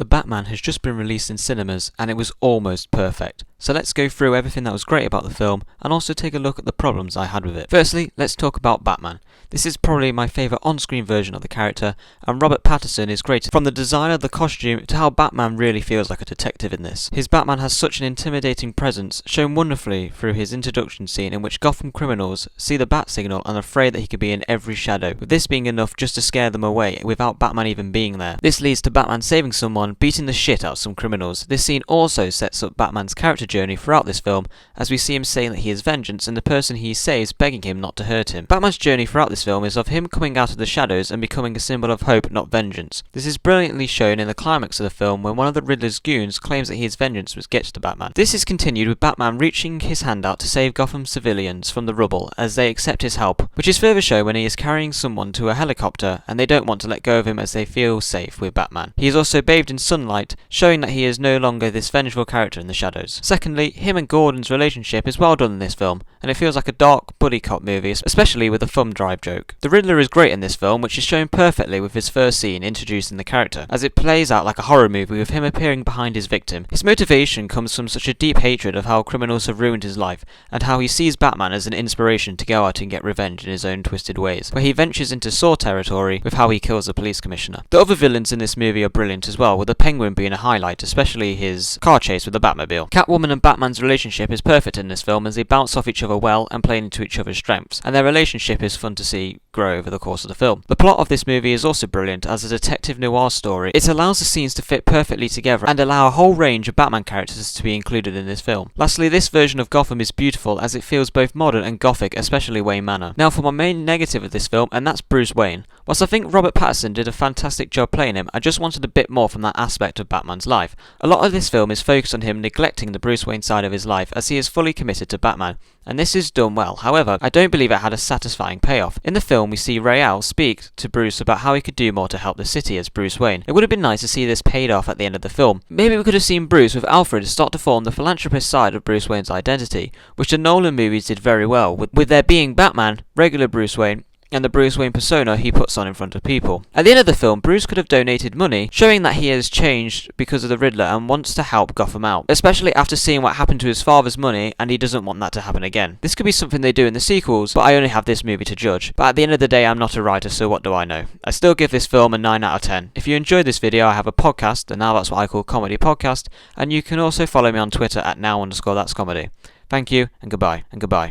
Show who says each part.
Speaker 1: The Batman has just been released in cinemas and it was almost perfect. So let's go through everything that was great about the film and also take a look at the problems I had with it. Firstly, let's talk about Batman. This is probably my favourite on-screen version of the character, and Robert Pattinson is great from the design of the costume to how Batman really feels like a detective in this. His Batman has such an intimidating presence, shown wonderfully through his introduction scene in which Gotham criminals see the bat signal and are afraid that he could be in every shadow, with this being enough just to scare them away without Batman even being there. This leads to Batman saving someone, beating the shit out of some criminals. This scene also sets up Batman's character journey throughout this film, as we see him saying that he is vengeance and the person he saves begging him not to hurt him. Batman's journey throughout this film is of him coming out of the shadows and becoming a symbol of hope, not vengeance. This is brilliantly shown in the climax of the film when one of the Riddler's goons claims that his vengeance gets to Batman. This is continued with Batman reaching his hand out to save Gotham civilians from the rubble as they accept his help, which is further shown when he is carrying someone to a helicopter and they don't want to let go of him as they feel safe with Batman. He is also bathed in sunlight, showing that he is no longer this vengeful character in the shadows. Secondly, him and Gordon's relationship is well done in this film, and it feels like a dark buddy cop movie, especially with the thumb drive joke. The Riddler is great in this film, which is shown perfectly with his first scene introducing the character, as it plays out like a horror movie with him appearing behind his victim. His motivation comes from such a deep hatred of how criminals have ruined his life, and how he sees Batman as an inspiration to go out and get revenge in his own twisted ways, where he ventures into Saw territory with how he kills the police commissioner. The other villains in this movie are brilliant as well, with the Penguin being a highlight, especially his car chase with the Batmobile. Catwoman and Batman's relationship is perfect in this film as they bounce off each other well and play into each other's strengths, and their relationship is fun to see grow over the course of the film. The plot of this movie is also brilliant as a detective noir story. It allows the scenes to fit perfectly together and allow a whole range of Batman characters to be included in this film. Lastly, this version of Gotham is beautiful as it feels both modern and gothic, especially Wayne Manor. Now for my main negative of this film, and that's Bruce Wayne. Whilst I think Robert Pattinson did a fantastic job playing him, I just wanted a bit more from that aspect of Batman's life. A lot of this film is focused on him neglecting the Bruce Wayne side of his life as he is fully committed to Batman, and this is done well. However, I don't believe it had a satisfying payoff. In the film, we see Ra's speak to Bruce about how he could do more to help the city as Bruce Wayne. It would have been nice to see this paid off at the end of the film. Maybe we could have seen Bruce with Alfred start to form the philanthropist side of Bruce Wayne's identity, which the Nolan movies did very well, with there being Batman, regular Bruce Wayne, and the Bruce Wayne persona he puts on in front of people. At the end of the film, Bruce could have donated money, showing that he has changed because of the Riddler and wants to help Gotham out, especially after seeing what happened to his father's money and he doesn't want that to happen again. This could be something they do in the sequels, but I only have this movie to judge. But at the end of the day, I'm not a writer, so what do I know? I still give this film a 9 out of 10. If you enjoyed this video, I have a podcast, and now that's what I call Comedy Podcast, and you can also follow me on Twitter at now_that's comedy. Thank you, and goodbye, and goodbye.